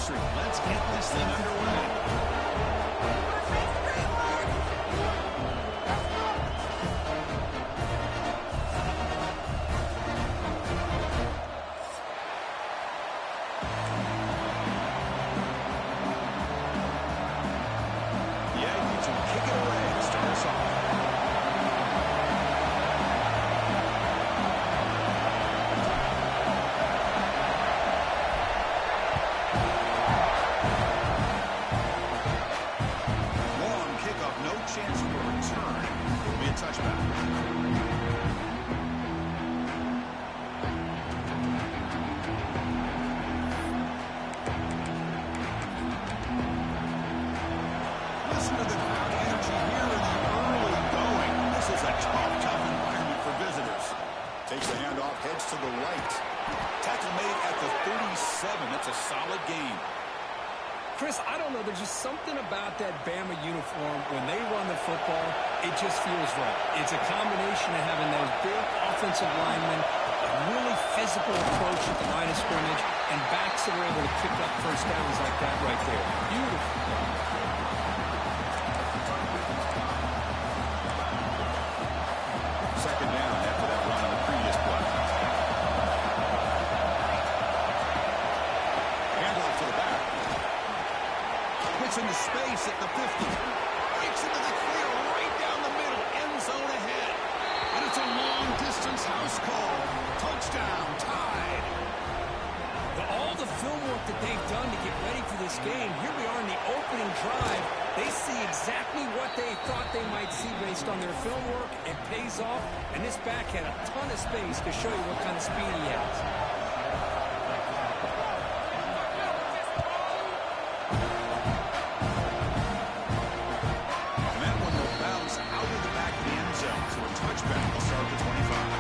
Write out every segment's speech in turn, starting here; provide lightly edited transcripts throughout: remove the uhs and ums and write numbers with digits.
anniversary. Let's get this thing underway. Takes the handoff, heads to the right. Tackle made at the 37. That's a solid gain. Chris, I don't know. There's just something about that Bama uniform. When they run the football, it just feels right. It's a combination of having those big offensive linemen, a really physical approach at the line of scrimmage, and backs that are able to pick up first downs like that right there. Beautiful. Second down after that run on the previous play. Handoff to the back. Puts into space at the 50. Breaks into the clear right down the middle. End zone ahead. And it's a long-distance house call. Touchdown, tied. All the film work that they've done to get ready for this game, here we are in the opening drive. They see exactly what they thought they might see based on their film work. It pays off, and this back had a ton of space to show you what kind of speed he has. And that one will bounce out of the back of the end zone. So a touchback will start at the 25.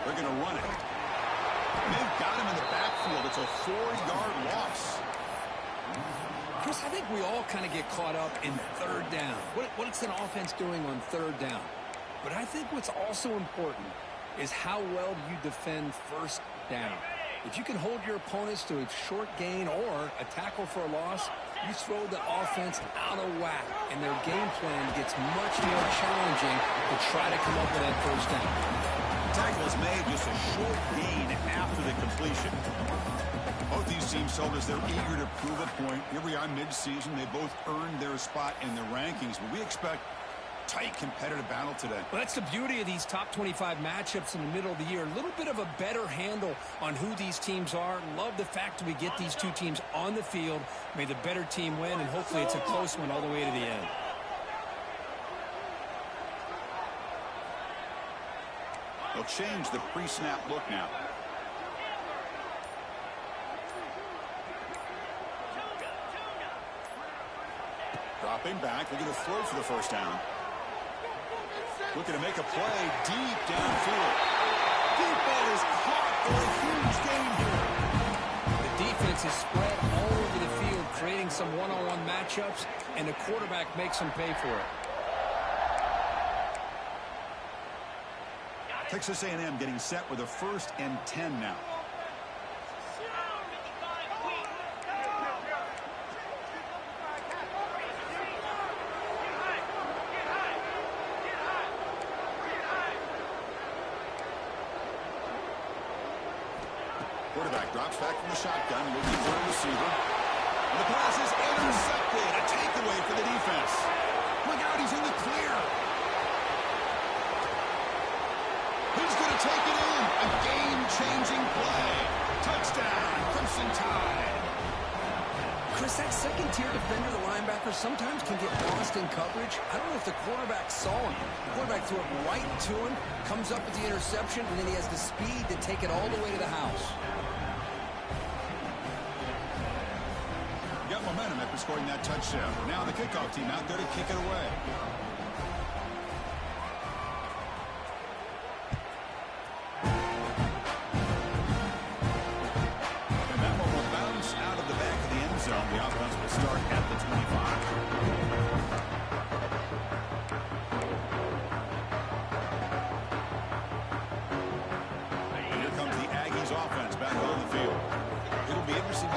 They're going to run it. They've got him in the backfield. It's a 4-yard loss. Chris, I think we all kind of get caught up in third down. What's an offense doing on third down? But I think what's also important is how well do you defend first down. If you can hold your opponents to a short gain or a tackle for a loss, you throw the offense out of whack, and their game plan gets much more challenging to try to come up with that first down. Tackle is made, just a short gain after the completion. Both these teams told us they're eager to prove a point. Here we are mid-season. They both earned their spot in the rankings, but we expect tight competitive battle today. Well, that's the beauty of these top 25 matchups in the middle of the year. A little bit of a better handle on who these teams are. Love the fact that we get these two teams on the field. May the better team win, and hopefully it's a close one all the way to the end. They'll change the pre-snap look now. Dropping back, looking to throw for the first down. Looking to make a play deep downfield. Deep ball is caught for a huge gain here. The defense is spread all over the field, creating some one-on-one matchups, and the quarterback makes them pay for it. Texas A&M getting set with a 1st and 10 now. Quarterback drops back from the shotgun, looking for a receiver. And the pass is intercepted. A takeaway for the defense. Look out, he's in the clear. He's going to take it in. A game-changing play. Touchdown, Crimson Tide. Chris, that second-tier defender, the linebacker, sometimes can get lost in coverage. I don't know if the quarterback saw him. The quarterback threw it right to him, comes up with the interception, and then he has the speed to take it all the way to the house. Got momentum after scoring that touchdown. Now the kickoff team out there to kick it away.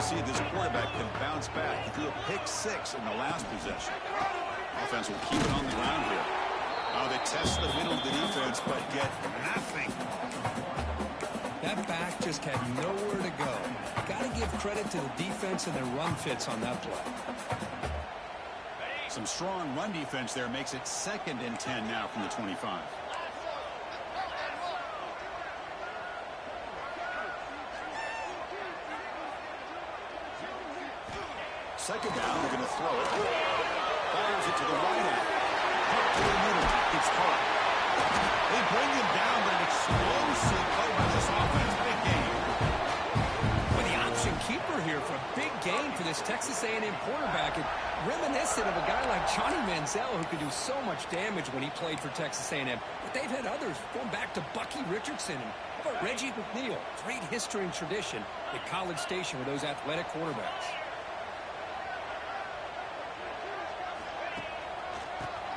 see if this quarterback can bounce back. He threw a pick-6 in the last possession. Offense will keep it on the ground here. They test the middle of the defense, but get nothing. That back just had nowhere to go. Got to give credit to the defense and their run fits on that play. Some strong run defense there makes it 2nd and 10 now from the 25. Second down, they're going to throw it. Fires it to the right end. Up to the middle. It's caught. They bring him down, but an explosive play by this offense. Big game. With the option keeper here for a big game for this Texas A&M quarterback. And reminiscent of a guy like Johnny Manziel who could do so much damage when he played for Texas A&M. But they've had others going back to Bucky Richardson and how about Reggie McNeil. Great history and tradition at College Station with those athletic quarterbacks.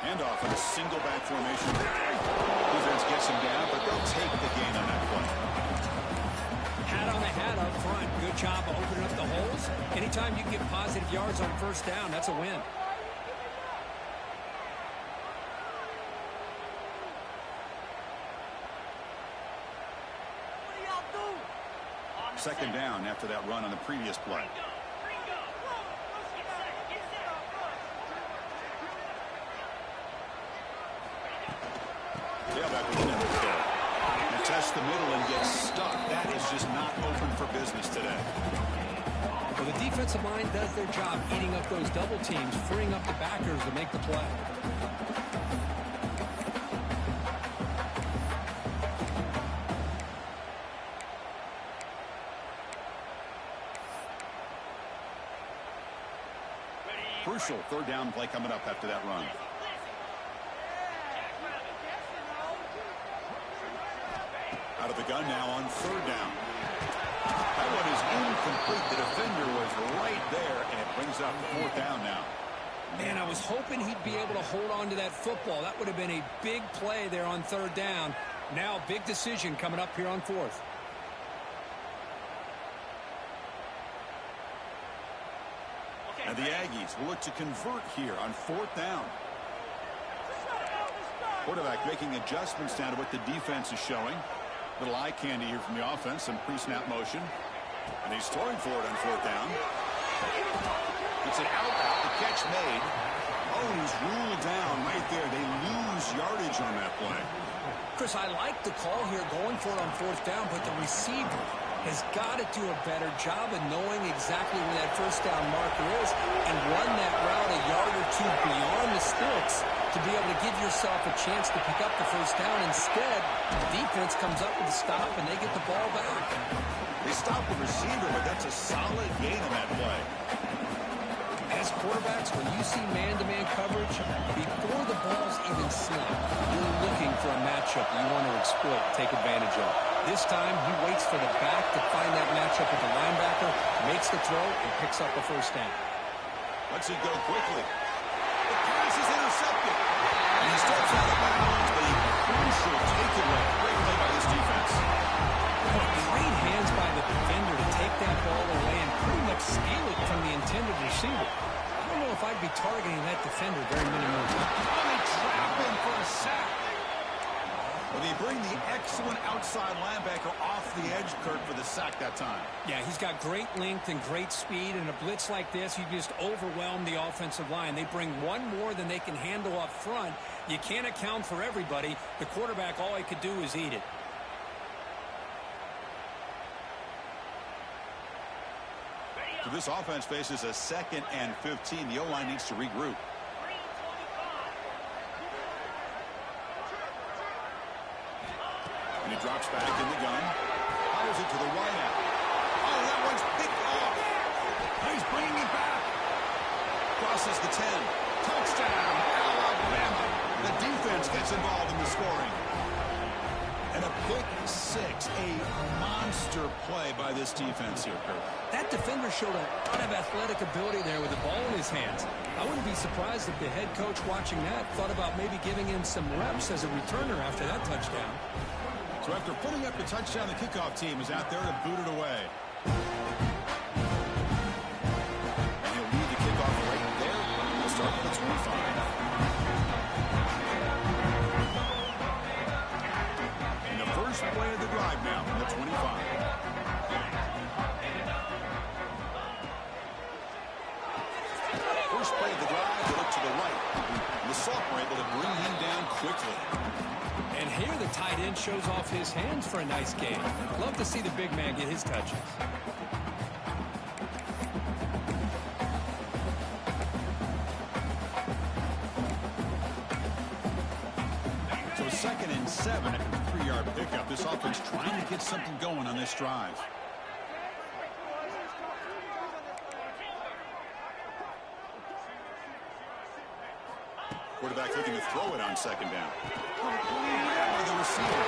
Handoff in a single back formation. Defense gets him down, but they'll take the gain on that play. Hat on the hat up front. Good job of opening up the holes. Anytime you can get positive yards on first down, that's a win. Second down after that run on the previous play. Yeah, back with the numbers there. And test the middle and get stuck. That is just not open for business today. Well, the defensive line does their job eating up those double teams, freeing up the backers to make the play. Crucial third down play coming up after that run. Out of the gun now on third down. That one is incomplete. The defender was right there, and it brings up fourth down now. Man, I was hoping he'd be able to hold on to that football. That would have been a big play there on third down. Now, big decision coming up here on fourth. And the Aggies will look to convert here on fourth down. Quarterback making adjustments down to what the defense is showing. Little eye candy here from the offense, some pre-snap motion. And he's throwing for it on fourth down. It's an out route, the catch made. Oh, he's ruled down right there. They lose yardage on that play. Chris, I like the call here going for it on fourth down, but the receiver has got to do a better job of knowing exactly where that first down marker is and run that route a yard or two beyond the sticks to be able to give yourself a chance to pick up the first down. Instead, the defense comes up with a stop and they get the ball back. They stop the receiver, but that's a solid gain on that play. As quarterbacks, when you see man-to-man coverage, before the ball's even snapped, you're looking for a matchup you want to exploit, take advantage of. This time, he waits for the back to find that matchup with the linebacker, makes the throw, and picks up the first down. Lets it go quickly. The pass is intercepted. And he steps out of bounds, but a crucial takeaway. Great play by this defense. Great hands by the defender to take that ball away and pretty much steal it from the intended receiver. I don't know if I'd be targeting that defender very many more times. Oh, they trap him for a sack. Well, they bring the excellent outside linebacker off the edge, Kirk, for the sack that time. Yeah, he's got great length and great speed. In a blitz like this, you just overwhelm the offensive line. They bring one more than they can handle up front. You can't account for everybody. The quarterback, all he could do is eat it. So this offense faces a 2nd and 15. The O-line needs to regroup. And he drops back in the gun. Fires it to the wide out. Oh, that one's picked off. He's bringing it back. Crosses the 10. Touchdown, Alabama. The defense gets involved in the scoring. And a pick 6. A monster play by this defense here, Kirk. That defender showed a lot of athletic ability there with the ball in his hands. I wouldn't be surprised if the head coach watching that thought about maybe giving him some reps as a returner after that touchdown. So after putting up the touchdown, the kickoff team is out there to boot it away. quickly. And here the tight end shows off his hands for a nice game. Love to see the big man get his touches. So 2nd and 7 after the 3-yard pickup. This offense trying to get something going on this drive. Quarterback looking to throw it on 2nd down. By the receiver.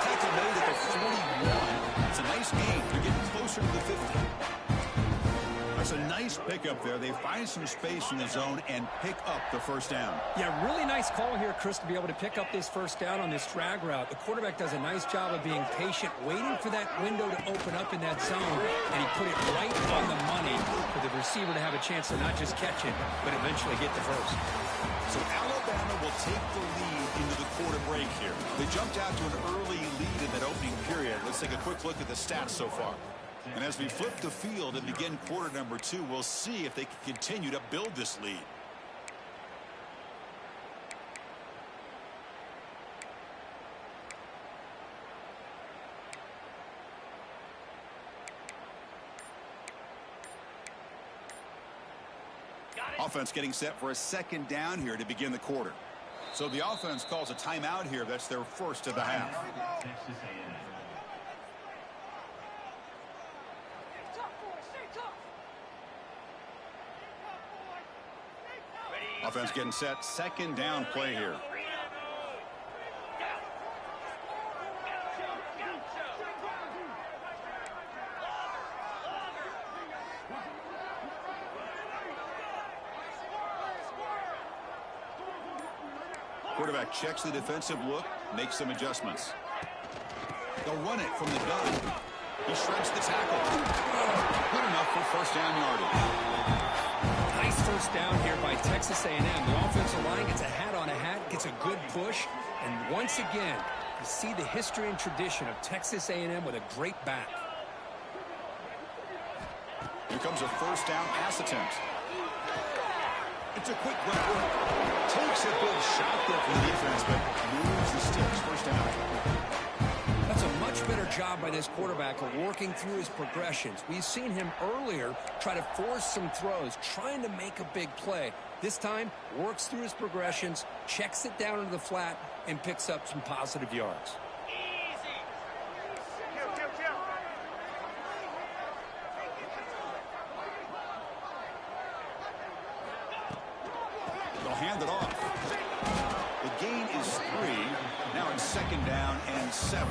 Tackle made at the 41. It's a nice gain. They're getting closer to the 50. That's a nice pickup there. They find some space in the zone and pick up the 1st down. Yeah, really nice call here, Chris, to be able to pick up this 1st down on this drag route. The quarterback does a nice job of being patient, waiting for that window to open up in that zone, and he put it right on the money for the receiver to have a chance to not just catch it, but eventually get the 1st. So Alabama will take the lead into the quarter break here. They jumped out to an early lead in that opening period. Let's take a quick look at the stats so far. And as we flip the field and begin quarter number 2, we'll see if they can continue to build this lead. Offense getting set for a 2nd down here to begin the quarter. So the offense calls a timeout here. That's their 1st of the half. Offense getting set. 2nd down play here. Quarterback checks the defensive look, makes some adjustments. They'll run it from the gun. He shreds the tackle. Good enough for 1st down yardage. Nice 1st down here by Texas A&M. The offensive line gets a hat on a hat, gets a good push, and once again, you see the history and tradition of Texas A&M with a great back. Here comes a 1st down pass attempt. It's a quick grab. Takes a big shot there from the defense, but moves the sticks. 1st down. That's a much better job by this quarterback of working through his progressions. We've seen him earlier try to force some throws, trying to make a big play. This time, works through his progressions, checks it down into the flat, and picks up some positive yards. They'll hand it off. The gain is 3. Now it's 2nd down and 7.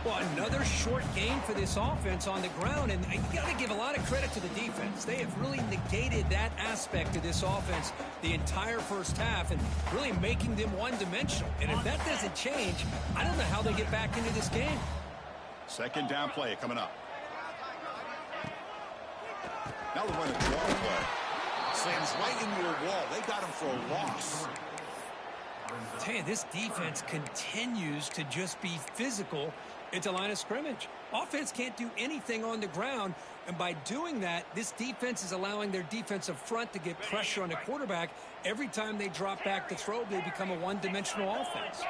Well, another short gain for this offense on the ground, and you got to give a lot of credit to the defense. They have really negated that aspect of this offense the entire 1st half and really making them one-dimensional. And if that doesn't change, I don't know how they get back into this game. 2nd down play coming up. Now they're running a draw play. Slams right into a wall. They got him for a loss. I tell you, this defense continues to just be physical at the line of scrimmage. Offense can't do anything on the ground, and by doing that, this defense is allowing their defensive front to get pressure on the quarterback. Every time they drop back to throw, they become a one-dimensional offense.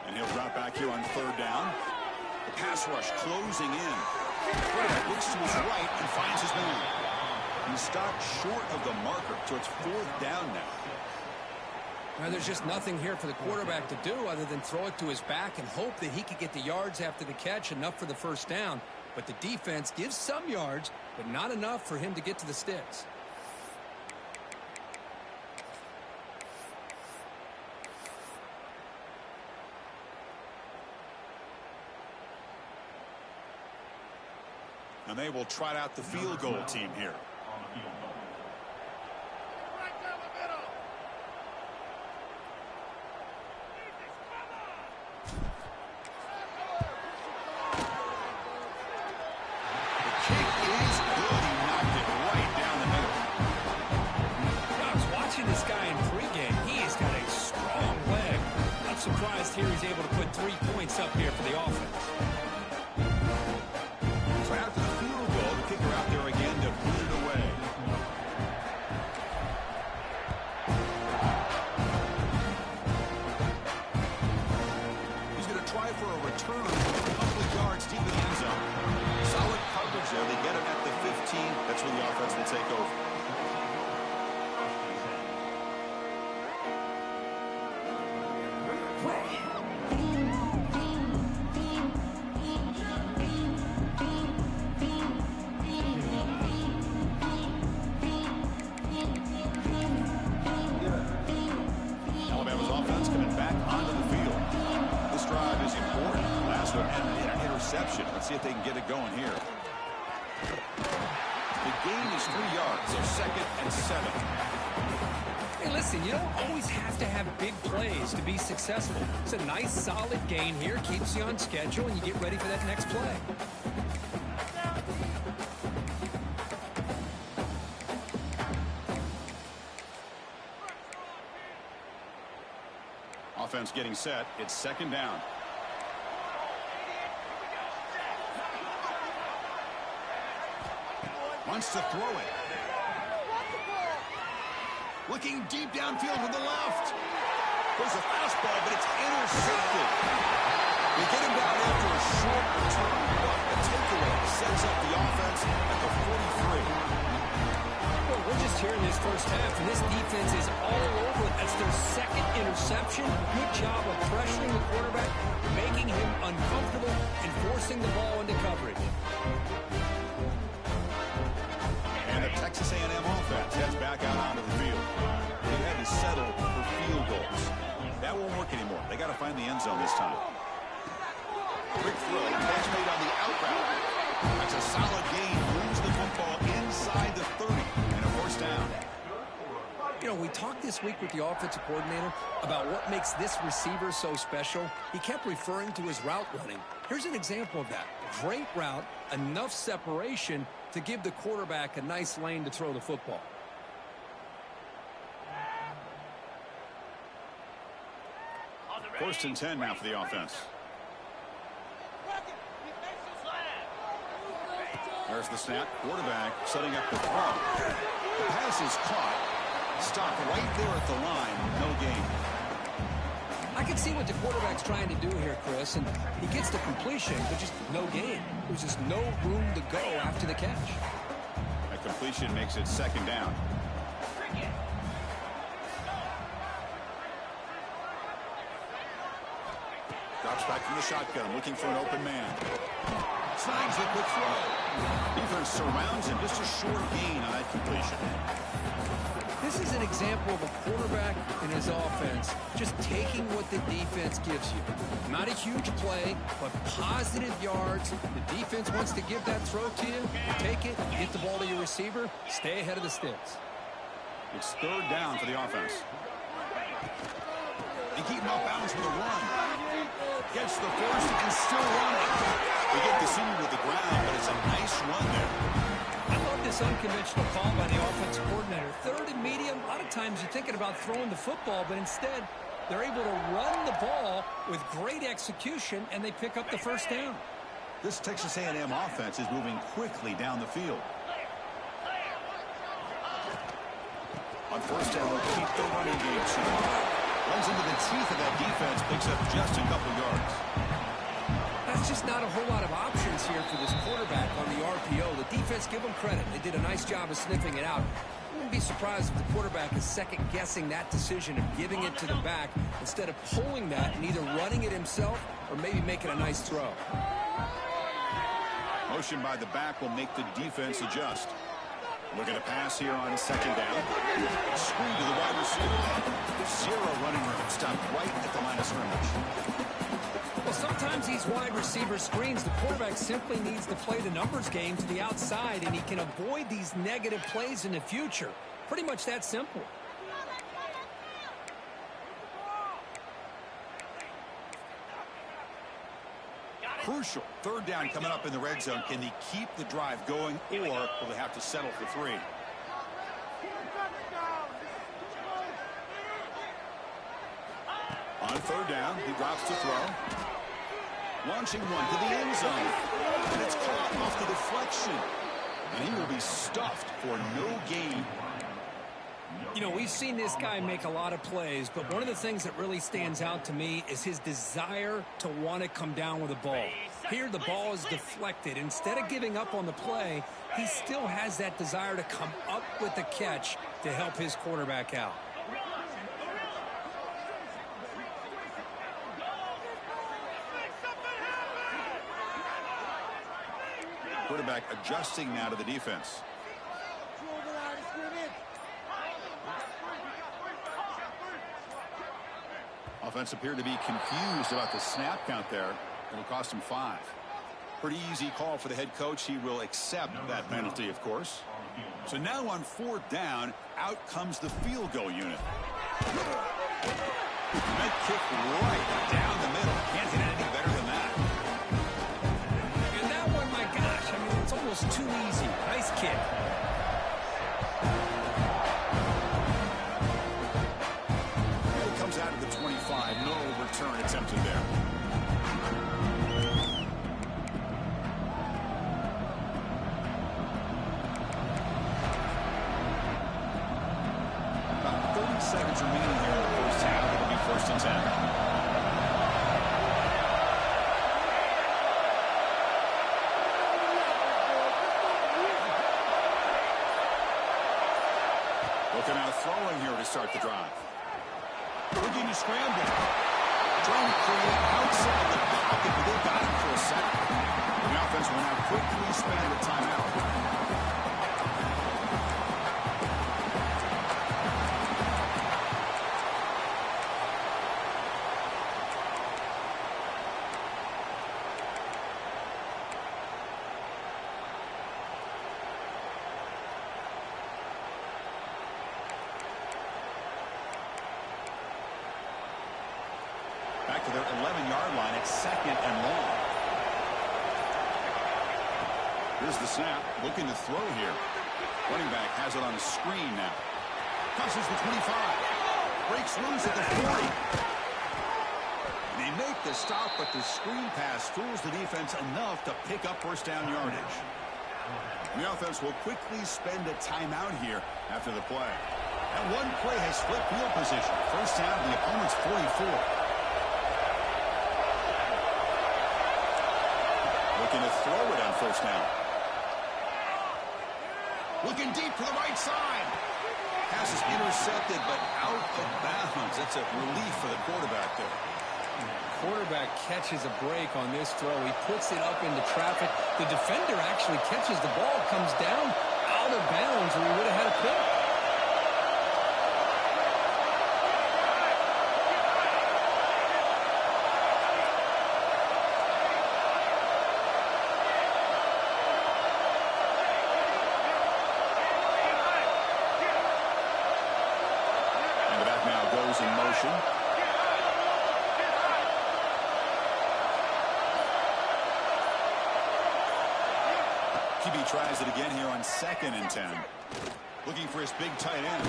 And he'll drop back here on 3rd down. The pass rush closing in. Quarterback looks to his right and finds his man. He stopped short of the marker, so it's 4th down now. Now, there's just nothing here for the quarterback to do other than throw it to his back and hope that he could get the yards after the catch, enough for the 1st down. But the defense gives some yards, but not enough for him to get to the sticks. And they will trot out the field goal team here. Surprised here he's able to put 3 points up here for the offense. So after the field goal, the kicker out there again to put it away. reception. Let's see if they can get it going here. The gain is 3 yards, so 2nd and 7. Hey, listen, you don't always have to have big plays to be successful. It's a nice, solid gain here, keeps you on schedule, and you get ready for that next play. Offense getting set. It's 2nd down. Wants to throw it. Looking deep downfield to the left. There's a fastball, but it's intercepted. They get him down after a short return. But the takeaway sets up the offense at the 43. Well, we're just here in this first half, and this defense is all over it. That's their 2nd interception. Good job of pressuring the quarterback, making him uncomfortable, and forcing the ball into coverage. And the Texas A&M offense heads back out onto the field. They had to settle for field goals. That won't work anymore. They got to find the end zone this time. Quick throw. Catch made on the out route. That's a solid gain. Moves the football inside the 30 and a 1st down. You know, we talked this week with the offensive coordinator about what makes this receiver so special. He kept referring to his route running. Here's an example of that. Great route, enough separation to give the quarterback a nice lane to throw the football. First and 10 now for the offense. There's the snap. Quarterback setting up the throw. The pass is caught. Stopped right there at the line. No gain. I can see what the quarterback's trying to do here, Chris, and he gets the completion, but just no gain. There's just no room to go after the catch. That completion makes it 2nd down. Drops back from the shotgun, looking for an open man. Snags the quick throw. Defense surrounds him. Just a short gain on that completion. This is an example of a quarterback in his offense just taking what the defense gives you. Not a huge play, but positive yards. The defense wants to give that throw to you. You take it, get the ball to your receiver, stay ahead of the sticks. It's 3rd down for the offense. They keep him off balance with a run. Gets the first and still running. They get the senior with the ground, but it's a nice run there. I love this unconventional call by the offensive coordinator. 3rd and medium, a lot of times you're thinking about throwing the football, but instead they're able to run the ball with great execution, and they pick up the 1st down. This Texas A&M offense is moving quickly down the field. On 1st down, they'll keep the running game strong. Runs into the teeth of that defense, picks up just a couple yards. That's just not a whole lot of options here for this quarterback on the RPO. The defense, give them credit. They did a nice job of sniffing it out. I wouldn't be surprised if the quarterback is second-guessing that decision of giving it to the back instead of pulling that and either running it himself or maybe making a nice throw. Motion by the back will make the defense adjust. Looking to pass here on 2nd down. Screen to the wide receiver. 0 running room. Stopped right at the line of scrimmage. Well, sometimes these wide receiver screens, the quarterback simply needs to play the numbers game to the outside, and he can avoid these negative plays in the future. Pretty much that simple. Crucial. 3rd down coming up in the red zone. Can they keep the drive going, or will they have to settle for 3? On 3rd down, he drops to throw. Launching one to the end zone. And it's caught off the deflection. And he will be stuffed for no gain. You know, we've seen this guy make a lot of plays, but one of the things that really stands out to me is his desire to want to come down with the ball. Here, the ball is deflected. Instead of giving up on the play, he still has that desire to come up with the catch to help his quarterback out. Quarterback adjusting now to the defense. Offense appeared to be confused about the snap count there. It'll cost him 5. Pretty easy call for the head coach. He will accept that penalty, of course. So now on 4th down, out comes the field goal unit. That kick right down the middle. Can't hit anything better than that. And that one, my gosh, I mean, it's almost too easy. Nice kick. It comes out of the 25. No return attempted there. About 30 seconds remaining here in the first half. It'll be 1st and 10. Looking out throwing here to start the drive. Looking to scramble. Trying to create outside the pocket, but they got him for a second. The offense will now quickly spend the timeout. Back to their 11-yard line at 2nd and long. Here's the snap. Looking to throw here. Running back has it on a screen now. Crosses the 25. Breaks loose at the 40. They make the stop, but the screen pass fools the defense enough to pick up 1st down yardage. The offense will quickly spend a timeout here after the play. That one play has flipped field position. 1st down to the opponent's 44. Looking to throw it on 1st down. Looking deep to the right side. Pass is intercepted, but out of bounds. That's a relief for the quarterback there. Quarterback catches a break on this throw. He puts it up into traffic. The defender actually catches the ball, comes down out of bounds, or he would have had a pick. In motion. QB tries it again here on 2nd and 10. Looking for his big tight end.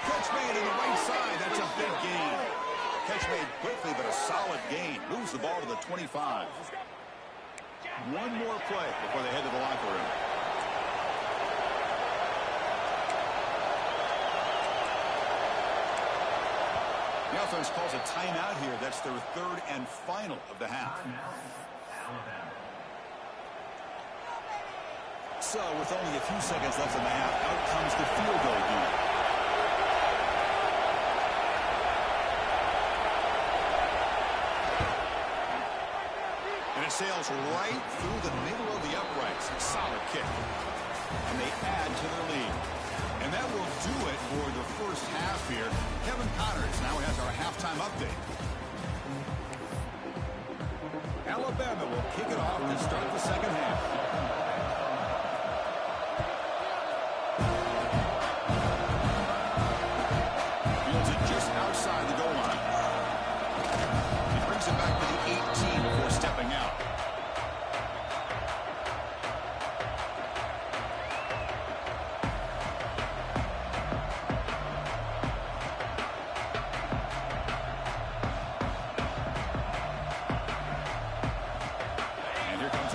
Catch made on the right side. That's a big gain. Catch made quickly, but a solid gain. Moves the ball to the 25. One more play before they head to the locker room. The offense calls a timeout here. That's their 3rd and final of the half. So, with only a few seconds left in the half, out comes the field goal unit. And it sails right through the middle of the uprights. Solid kick. And they add to their lead. And that will do it for the first half here. Kevin Connors now has our halftime update. Alabama will kick it off to start the second half. Fields it just outside the goal line. He brings it back to the 18 before stepping out.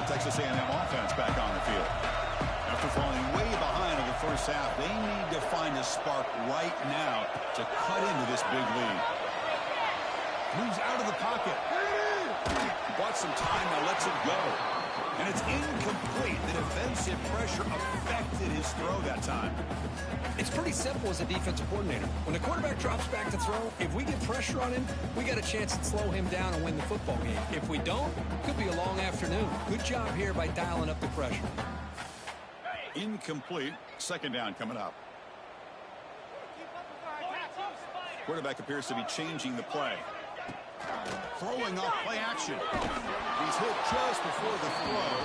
Texas A&M offense back on the field. After falling way behind in the first half, they need to find a spark right now to cut into this big lead. Moves out of the pocket. Bought some time, now lets it go. And it's incomplete. The defensive pressure affected his throw that time. It's pretty simple as a defensive coordinator. When the quarterback drops back to throw, if we get pressure on him, we got a chance to slow him down and win the football game. If we don't, it could be a long afternoon. Good job here by dialing up the pressure. Incomplete. 2nd down coming up. Quarterback appears to be changing the play. Throwing off play action. He's hit just before the throw.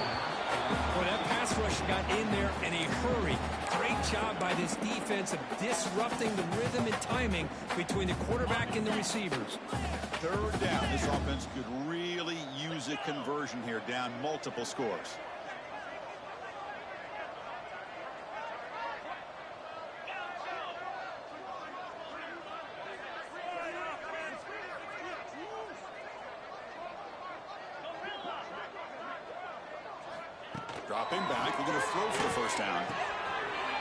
Well, that pass rush got in there in a hurry. Great job by this defense of disrupting the rhythm and timing between the quarterback and the receivers. Third down. This offense could really use a conversion here, down multiple scores. Dropping back, we're going to throw for the first down.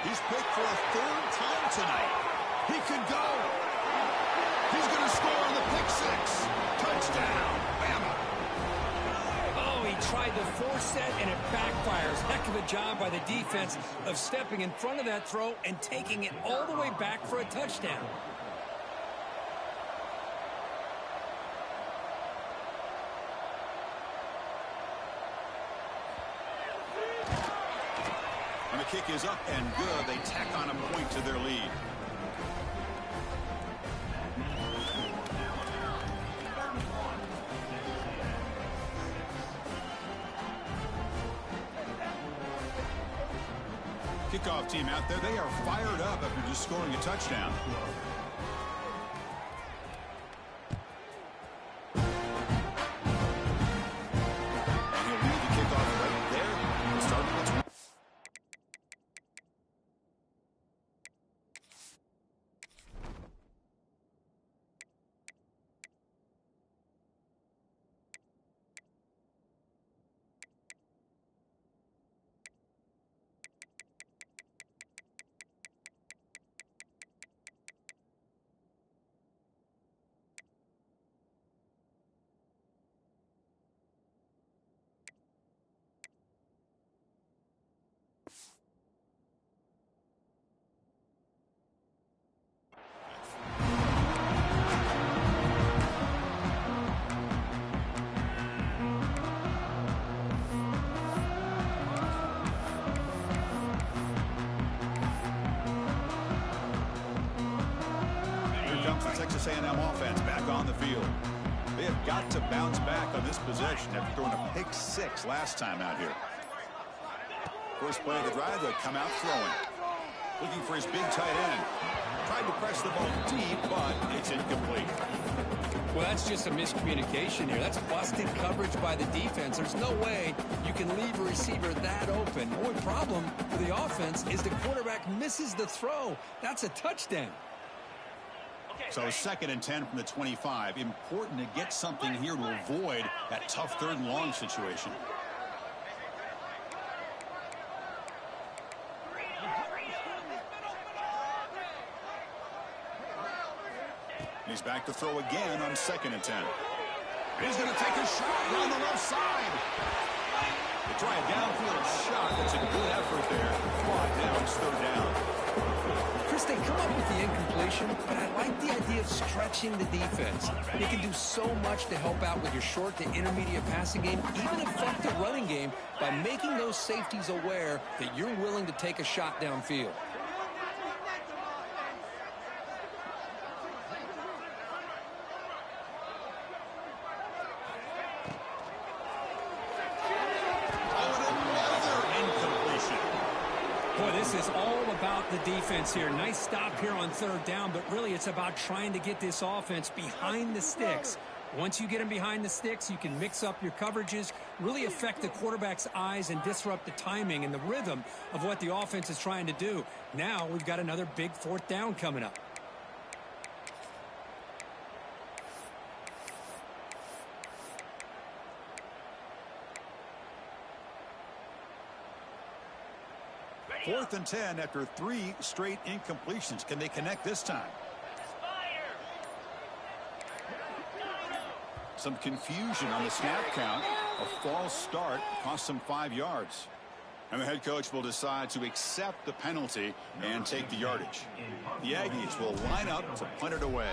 He's picked for a third time tonight. He could go. He's going to score on the pick six. Touchdown, Bama. Oh, he tried the force set, and it backfires. Heck of a job by the defense of stepping in front of that throw and taking it all the way back for a touchdown. And the kick is up and good. They tack on a point to their lead. Kickoff team out there. They are fired up after just scoring a touchdown. And he'll lead the kickoff right there. Starting at 20. Texas A&M offense back on the field. They have got to bounce back on this possession after throwing a pick six last time out here. First play of the drive, they come out throwing. Looking for his big tight end. Tried to press the ball deep, but it's incomplete. Well, that's just a miscommunication here. That's busted coverage by the defense. There's no way you can leave a receiver that open. The only problem for the offense is the quarterback misses the throw. That's a touchdown. So 2nd and 10 from the 25. Important to get something here to avoid that tough third and long situation. He's back to throw again on 2nd and 10. He's going to take a shot down the left side. They try a downfield shot. That's a good effort there. But now it's third down. Chris, they come up with the incompletion, but I like the idea of stretching the defense. You can do so much to help out with your short to intermediate passing game, even affect the running game by making those safeties aware that you're willing to take a shot downfield. Boy, this is all about the defense here. Nice stop here on third down, but really it's about trying to get this offense behind the sticks. Once you get them behind the sticks, you can mix up your coverages, really affect the quarterback's eyes and disrupt the timing and the rhythm of what the offense is trying to do. Now we've got another big fourth down coming up. Fourth and 10 after 3 straight incompletions. Can they connect this time? Some confusion on the snap count. A false start cost them 5 yards. And the head coach will decide to accept the penalty and take the yardage. The Aggies will line up to punt it away.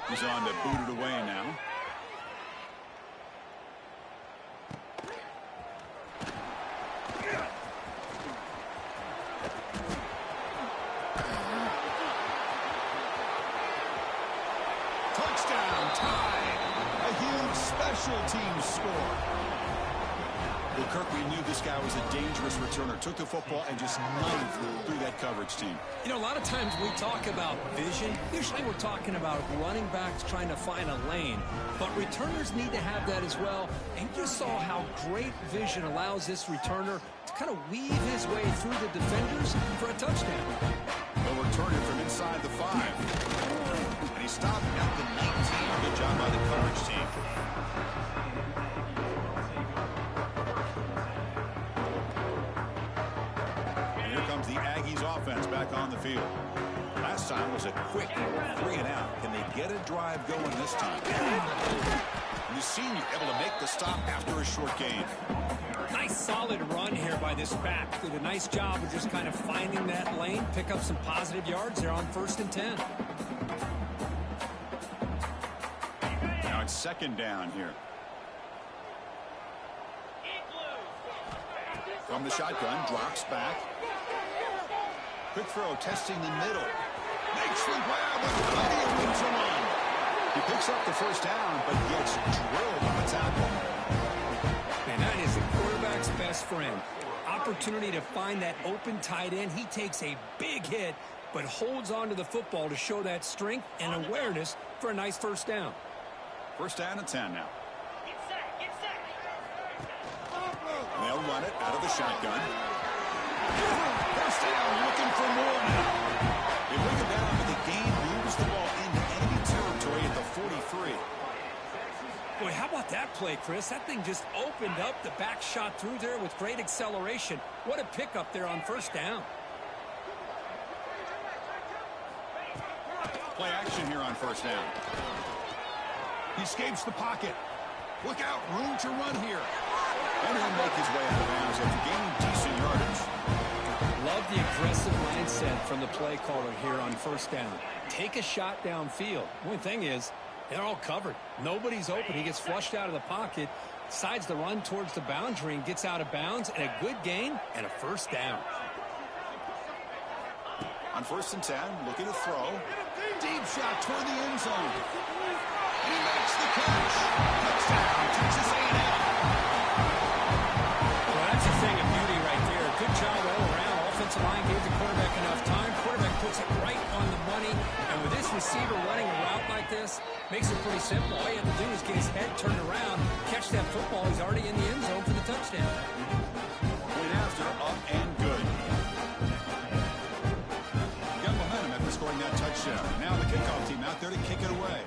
He's on to boot it away now. Touchdown, tie. special teams score. Well, Kirk, we knew this guy was a dangerous returner. Took the football and just knifed through that coverage team. You know, a lot of times we talk about vision. Usually we're talking about running backs trying to find a lane. But returners need to have that as well. And you saw how great vision allows this returner to kind of weave his way through the defenders for a touchdown. They'll return it from inside the 5. And he stopped at the 19. Good job by the coverage team. The Aggies offense back on the field. Last time was a quick 3 and out. Can they get a drive going this time? And the senior able to make the stop after a short gain. Nice solid run here by this back. Did a nice job of just kind of finding that lane, pick up some positive yards there on 1st and 10. Now it's 2nd down here. From the shotgun, drops back. Quick throw, testing the middle. Makes the grab with plenty of room to run. He picks up the 1st down, but gets drilled on the tackle. Man, that is the quarterback's best friend. Opportunity to find that open tight end. He takes a big hit, but holds on to the football to show that strength and awareness for a nice 1st down. 1st down and 10 now. They'll run it out of the shotgun. 1st down, looking for more now. They bring it down, but the game moves the ball into enemy territory at the 43. Boy, how about that play, Chris? That thing just opened up. The back shot through there with great acceleration. What a pickup there on 1st down. Play action here on 1st down. He escapes the pocket. Look out, room to run here. And he'll make his way out of bounds after gaining decent yardage. Love the aggressive mindset from the play caller here on 1st down. Take a shot downfield. The only thing is, they're all covered. Nobody's open. He gets flushed out of the pocket, decides to run towards the boundary and gets out of bounds, and a good gain and a 1st down. On 1st and 10, looking to throw. Deep shot toward the end zone. He makes the catch. Touchdown, Texas A&M. Well, that's a thing of beauty right there. Good job all around. Offensive line gave the quarterback enough time. Quarterback puts it right on the money. And with this receiver running a route like this, makes it pretty simple. All you have to do is get his head turned around, catch that football. He's already in the end zone for the touchdown. Point after, up and good. Got momentum after scoring that touchdown. Now the kickoff team out there to kick it away.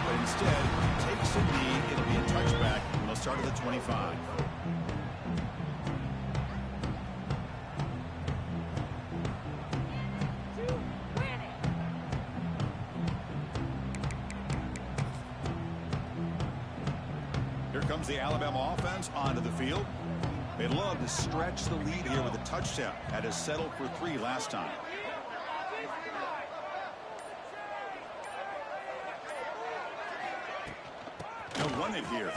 But instead takes a knee. It'll be a touchback, and they'll start at the 25. Here comes the Alabama offense onto the field. They'd love to stretch the lead here with a touchdown. That has settled for 3 last time. They'll run it here.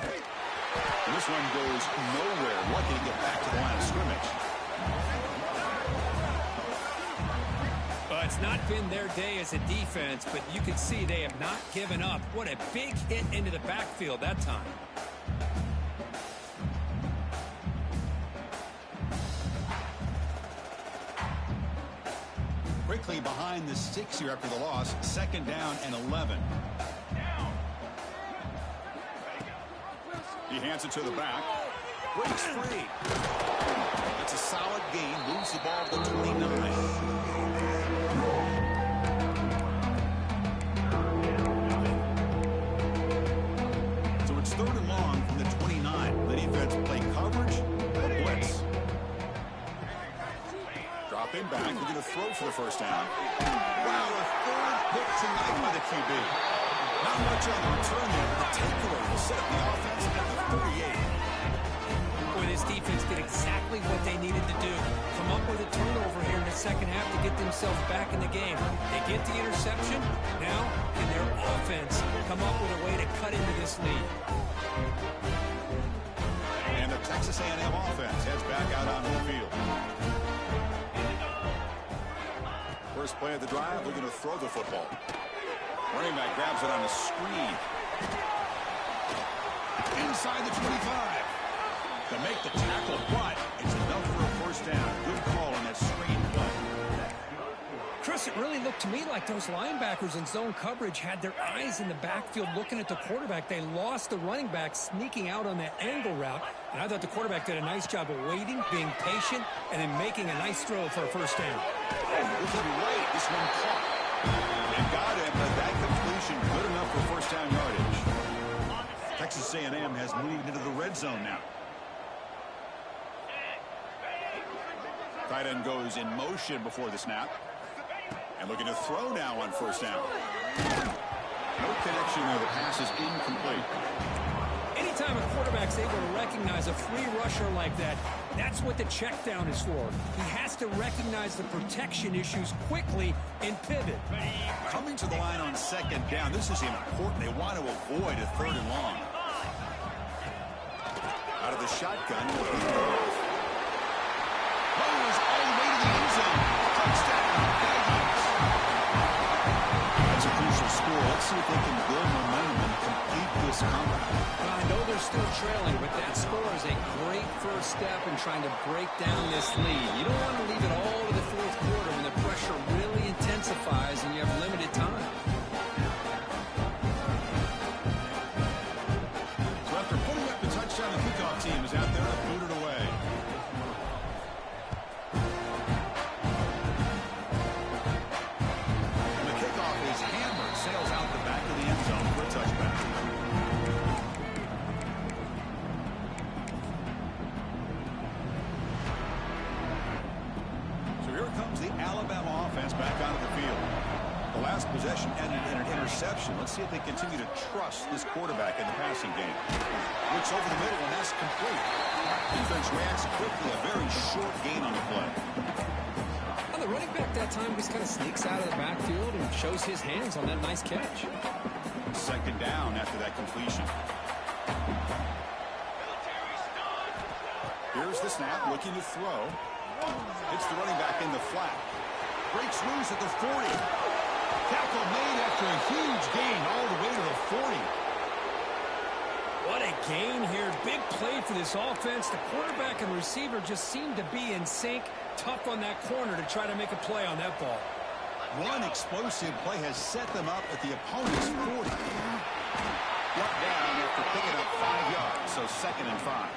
And this one goes nowhere. Lucky to get back to the line of scrimmage. Well, it's not been their day as a defense, but you can see they have not given up. What a big hit into the backfield that time. Quickly behind the 6 here after the loss. 2nd down and 11. He hands it to the back. Breaks free. That's a solid gain. Moves the ball to the 29. So it's 3rd and long from the 29. The defense play coverage or blitz. Dropping back. We're going to throw for the 1st down. Wow, a 3rd pick tonight by the QB. Not much on the return there, but the takeaway will set up the offense at the 38. Boy, this defense did exactly what they needed to do. Come up with a turnover here in the 2nd half to get themselves back in the game. They get the interception. Now, can their offense come up with a way to cut into this lead? And the Texas A&M offense heads back out onto the field. First play of the drive, looking to throw the football. Running back grabs it on a screen. Inside the 25. To make the tackle, but it's enough for a first down. Good call on that screen play. Chris, it really looked to me like those linebackers in zone coverage had their eyes in the backfield looking at the quarterback. They lost the running back sneaking out on that angle route. And I thought the quarterback did a nice job of waiting, being patient, and then making a nice throw for a first down. Looking right, this one caught. And got him, but that completion good enough for first down yardage. Texas A&M has moved into the red zone now. Tight end goes in motion before the snap. And looking to throw now on first down. No connection there. The pass is incomplete. Anytime a quarterback's able to recognize a free rusher like that, that's what the check down is for. He has to recognize the protection issues quickly and pivot. Coming to the line on second down, this is important. They want to avoid a third and long. Out of the shotgun. Goes all the way to the end zone. Touchdown. That's a crucial score. Let's see if they can build momentum and complete this comeback. Well, I know they're still trailing, but that score is a great first step in trying to break down this lead. You don't want to leave it all to the fourth quarter when the pressure really intensifies and you have limited time. So after putting up the touchdown, the kickoff team is out there to boot it away. And the kickoff is hammered, sails out the back of the end zone for a touchback. So here comes the Alabama offense back onto the field. The last possession ended in an interception. Let's see if they continue to trust this quarterback in the passing game. Looks over the middle, and that's complete. Defense reacts quickly. A very short gain on the play. Well, the running back that time just kind of sneaks out of the backfield and shows his hands on that nice catch. Second down after that completion. Here's the snap, looking to throw. Hits the running back in the flat. Breaks loose at the 40. Tackle made after a huge gain all the way to the 40. What a gain here. Big play for this offense. The quarterback and receiver just seem to be in sync. Tough on that corner to try to make a play on that ball. One explosive play has set them up at the opponent's 40. Brought down after picking up 5 yards, so 2nd and 5.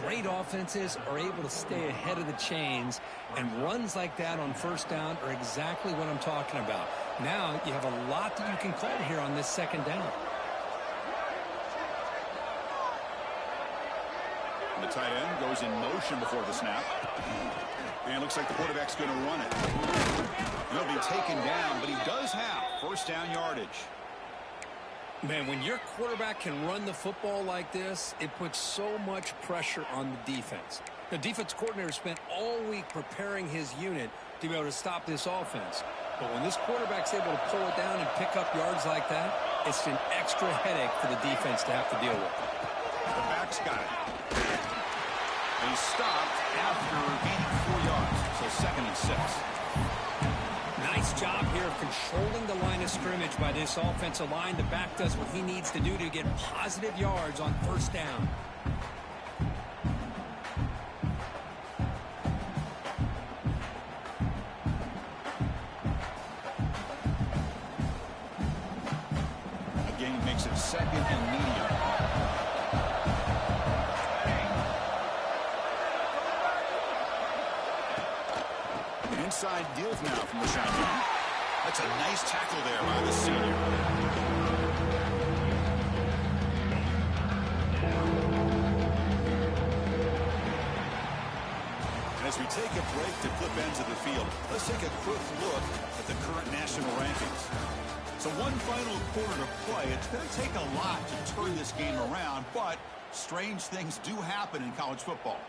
Great offenses are able to stay ahead of the chains, and runs like that on first down are exactly what I'm talking about. Now you have a lot that you can call here on this second down. The tight end goes in motion before the snap. And looks like the quarterback's going to run it. He'll be taken down, but he does have first down yardage. Man, when your quarterback can run the football like this, it puts so much pressure on the defense. The defense coordinator spent all week preparing his unit to be able to stop this offense. But when this quarterback's able to pull it down and pick up yards like that, it's an extra headache for the defense to have to deal with. The back's got it. He stopped after gaining 4 yards, so 2nd and 6. Nice job here of controlling the line of scrimmage by this offensive line. The back does what he needs to do to get positive yards on first down. Again, makes it 2nd and medium. Inside deals now from the shotgun. That's a nice tackle there by the senior. And as we take a break to flip ends of the field, let's take a quick look at the current national rankings. So one final quarter to play. It's going to take a lot to turn this game around, but strange things do happen in college football.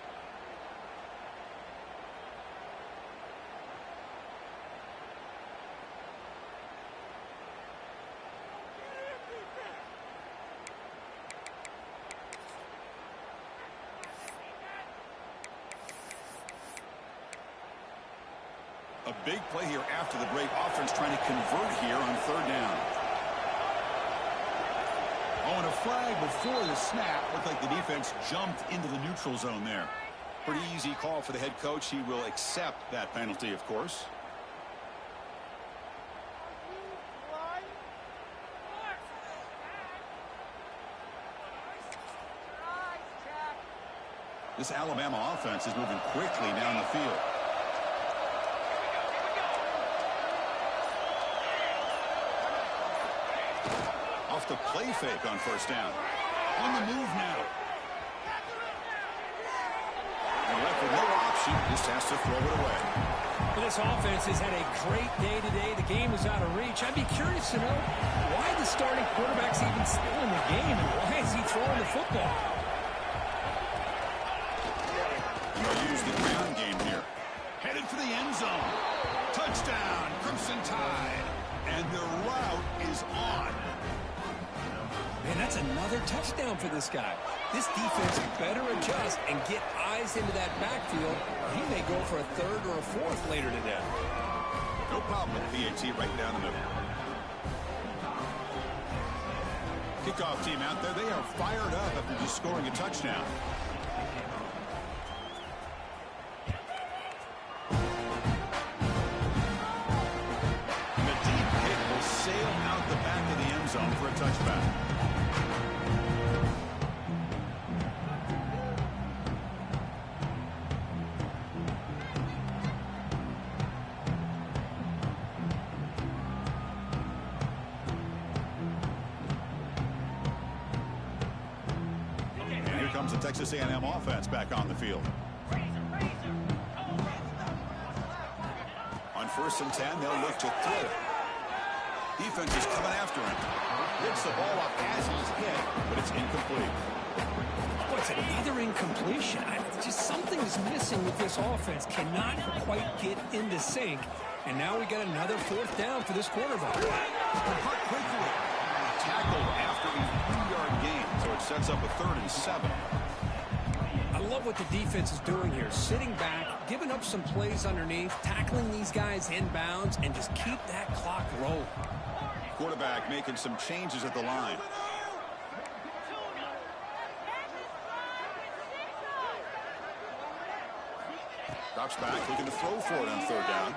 A big play here after the break. Offense trying to convert here on third down. Oh, and a flag before the snap. Looked like the defense jumped into the neutral zone there. Pretty easy call for the head coach. He will accept that penalty, of course. This Alabama offense is moving quickly down the field. Off the play fake on first down. On the move now. And left with no option, just has to throw it away. Well, this offense has had a great day today. The game is out of reach. I'd be curious to know why the starting quarterback's even still in the game and why is he throwing the football? They'll use the ground game here. Headed for the end zone. Touchdown, Crimson Tide. And their route is on. Man, that's another touchdown for this guy. This defense better adjust and get eyes into that backfield, or he may go for a third or a fourth later today. No problem with PAT right down the middle. Kickoff team out there. They are fired up after just scoring a touchdown. And the deep kick will sail out the back of the end zone for a touchback. Comes the Texas A&M offense back on the field. On 1st and 10, they'll look to throw it. Defense is coming after him. Gets the ball up as he's hit, but it's incomplete. What's another incompletion? Just something is missing with this offense. Cannot quite get into sync. And now we got another fourth down for this quarterback. Cut quickly. Tackled after a 3-yard gain, so it sets up a 3rd and 7. I love what the defense is doing here. Sitting back, giving up some plays underneath, tackling these guys inbounds, and just keep that clock rolling. Quarterback making some changes at the line. Drops back, looking to throw for it on 3rd down.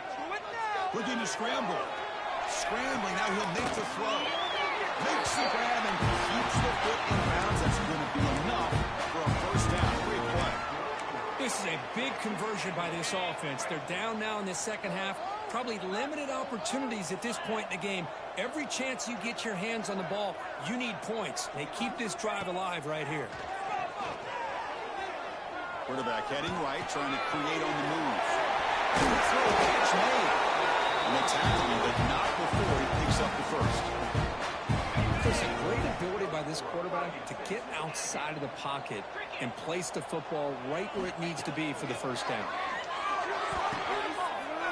Looking to scramble. Scrambling, now he'll make the throw. Makes the grab and keeps the foot in bounds. That's going to be enough for a first down. Great play. This is a big conversion by this offense. They're down now in the second half. Probably limited opportunities at this point in the game. Every chance you get your hands on the ball, you need points. They keep this drive alive right here. Quarterback heading right, trying to create on the move. Throw catch made. And the tackling, but not before he picks up the first. There's a great ability by this quarterback to get outside of the pocket and place the football right where it needs to be for the first down.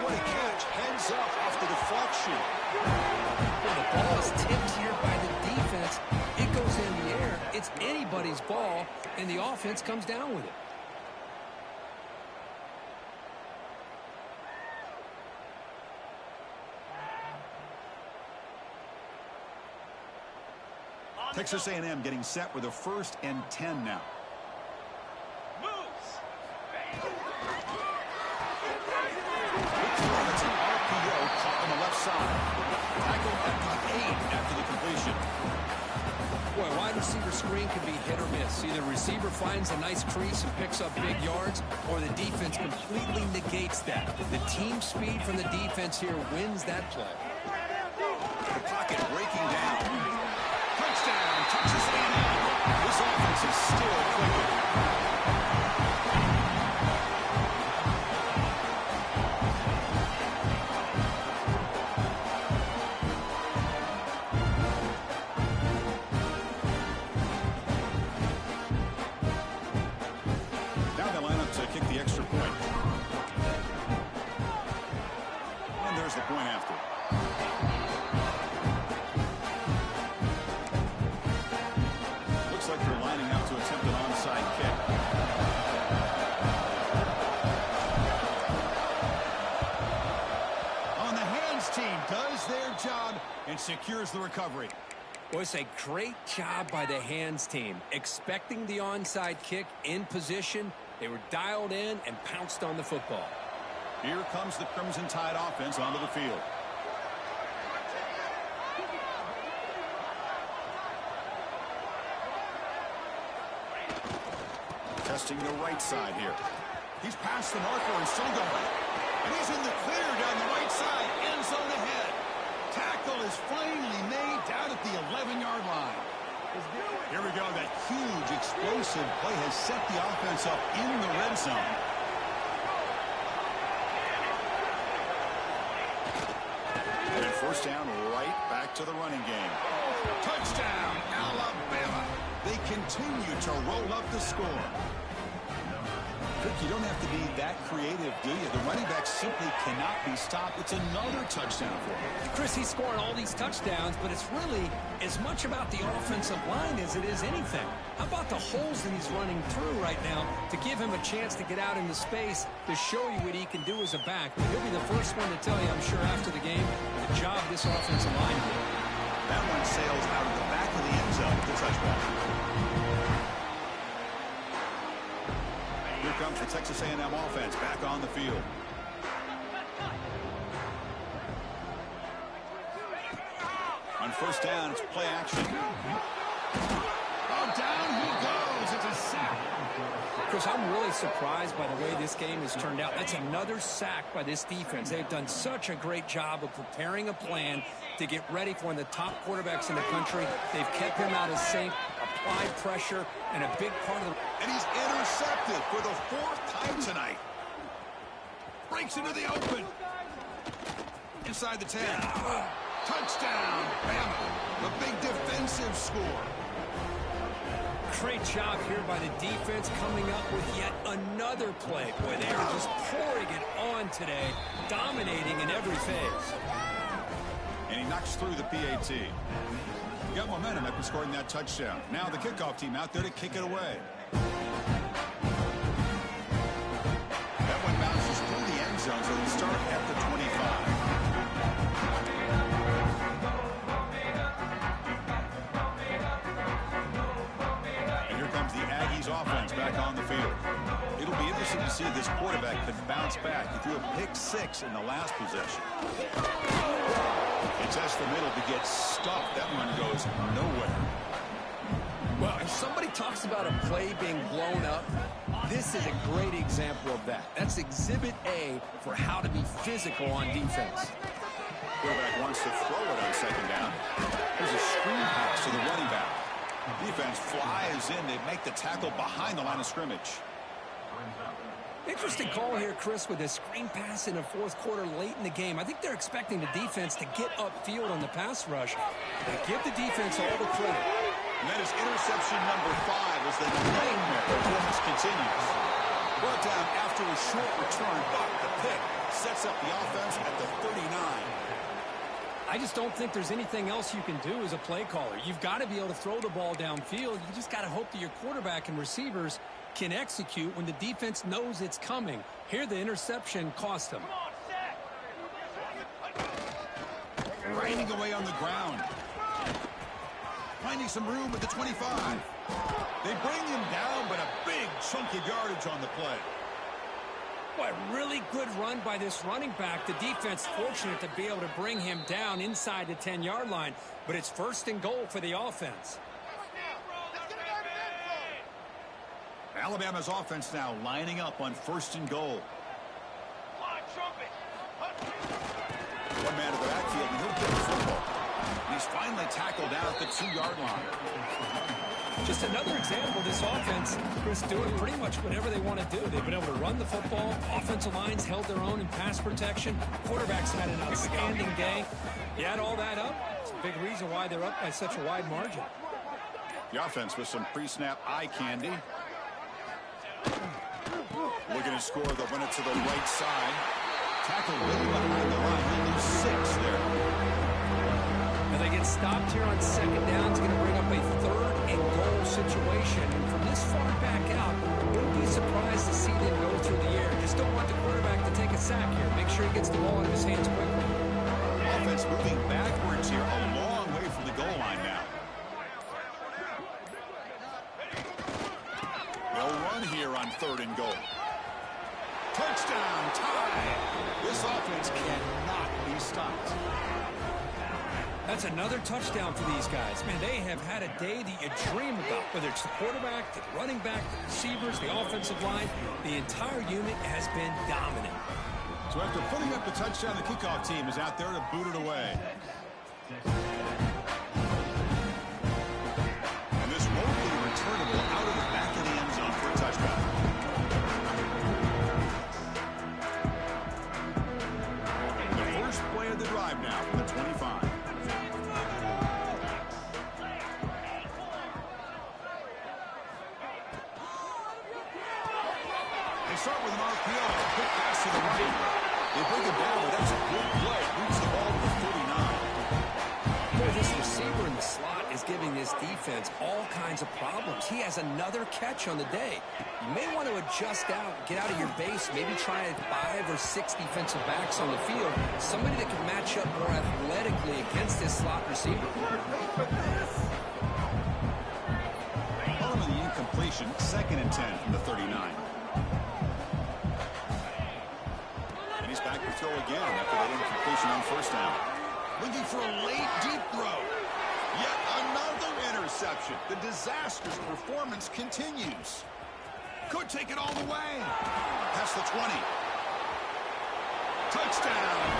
What a catch. Heads up off the deflection. When the ball is tipped here by the defense, it goes in the air. It's anybody's ball, and the offense comes down with it. Texas A&M getting set with a 1st and 10 now. Moves. It's an RPO caught on the left side. Tackled at the 8 after the completion. Boy, wide receiver screen can be hit or miss. Either receiver finds a nice crease and picks up big yards, or the defense completely negates that. The team speed from the defense here wins that play. The pocket breaking down. Touchdown, Texas A&M. This offense is still clicking. Now they line up to kick the extra point. And there's the point after. Like they're lining up to attempt an onside And secures the recovery. Well, it's a great job by the hands team. Expecting the onside kick in position, they were dialed in and pounced on the football. Here comes the Crimson Tide offense onto the field. Testing the right side here. He's past the marker and still going. And he's in the clear down the right side. End zone ahead. Tackle is finally made down at the 11-yard line. Here we go. That huge explosive play has set the offense up in the red zone. And first down, right back to the running game. Touchdown, Alabama. They continue to roll up the score. Rick, you don't have to be that creative, do you? The running back simply cannot be stopped. It's another touchdown for him. Chris, he's scoring all these touchdowns, but it's really as much about the offensive line as it is anything. How about the holes that he's running through right now to give him a chance to get out into space to show you what he can do as a back? But he'll be the first one to tell you, I'm sure, after the game, the job this offensive line did. That one sails out of the back of the end zone with the touchback. Here comes the Texas A&M offense back on the field. On first down, it's play action. Oh, down he goes. It's a sack. Chris, I'm really surprised by the way this game has turned out. That's another sack by this defense. They've done such a great job of preparing a plan to get ready for one of the top quarterbacks in the country. They've kept him out of sync, applied pressure, and a big part of the... And he's intercepted for the 4th time tonight. Breaks into the open. Inside the 10. Touchdown, Bama. The big defensive score. Great job here by the defense coming up with yet another play. Boy, they are just pouring it on today, dominating in every phase. And he knocks through the PAT. He got momentum after scoring that touchdown. Now the kickoff team out there to kick it away. That one bounces through the end zone, so they start at the 25. Offense back on the field. It'll be interesting to see if this quarterback can bounce back. He threw a pick 6 in the last possession. He tests the middle to get stuffed. That one goes nowhere. Well, if somebody talks about a play being blown up, this is a great example of that. That's exhibit A for how to be physical on defense. Quarterback wants to throw it on second down. There's a screen pass to the running back. Defense flies in. They make the tackle behind the line of scrimmage. Interesting call here, Chris, with a screen pass in the 4th quarter late in the game. I think they're expecting the defense to get upfield on the pass rush. They give the defense all the credit. And that is interception number 5 as the nightmare performance continues. Brought down after a short return, but the pick sets up the offense at the 39. I just don't think there's anything else you can do as a play caller. You've got to be able to throw the ball downfield. You just got to hope that your quarterback and receivers can execute when the defense knows it's coming. Here, the interception cost them. Grinding away on the ground. Finding some room at the 25. They bring him down, but a big chunk of yardage on the play. Boy, really good run by this running back. The defense fortunate to be able to bring him down inside the 10-yard line, but it's 1st and goal for the offense. Alabama's offense now lining up on 1st and goal. One man to the backfield, and he'll get the football. He's finally tackled out at the 2-yard line. Just another example of this offense, Chris, doing pretty much whatever they want to do. They've been able to run the football. Offensive lines held their own in pass protection. Quarterbacks had an outstanding day. You add all that up, it's a big reason why they're up by such a wide margin. The offense with some pre-snap eye candy. Looking to score. They'll run it to the right side. Tackle way behind the line. He'll lose 6 there. Now they get stopped here on second down. It's going to bring up a 3rd and goal situation. And from this far back out, wouldn't be surprised to see them go through the air. Just don't want the quarterback to take a sack here. Make sure he gets the ball in his hands quickly. Offense moving backwards here, a long way from the goal line now. They'll run here on 3rd and goal. Touchdown, tie. This offense cannot be stopped. That's another touchdown for these guys. Man, they have had a day that you dream about. Whether it's the quarterback, the running back, the receivers, the offensive line, the entire unit has been dominant. So after putting up the touchdown, the kickoff team is out there to boot it away. And this won't be returnable out of the back of the end zone for a touchdown. The first play of the drive now from the 25. They start with an RPO. Quick pass to the right. They bring it down, but that's a good play. Moves the ball to the 49. Boy, this receiver in the slot is giving this defense all kinds of problems. He has another catch on the day. You may want to adjust out, get out of your base, maybe try 5 or 6 defensive backs on the field. Somebody that can match up more athletically against this slot receiver. Following the incompletion, 2nd and 10 from the 39. And he's back to throw again after that incompletion on 1st down. Looking for a late, deep throw. Yet another interception. The disastrous performance continues. Could take it all the way. Past the 20. Touchdown.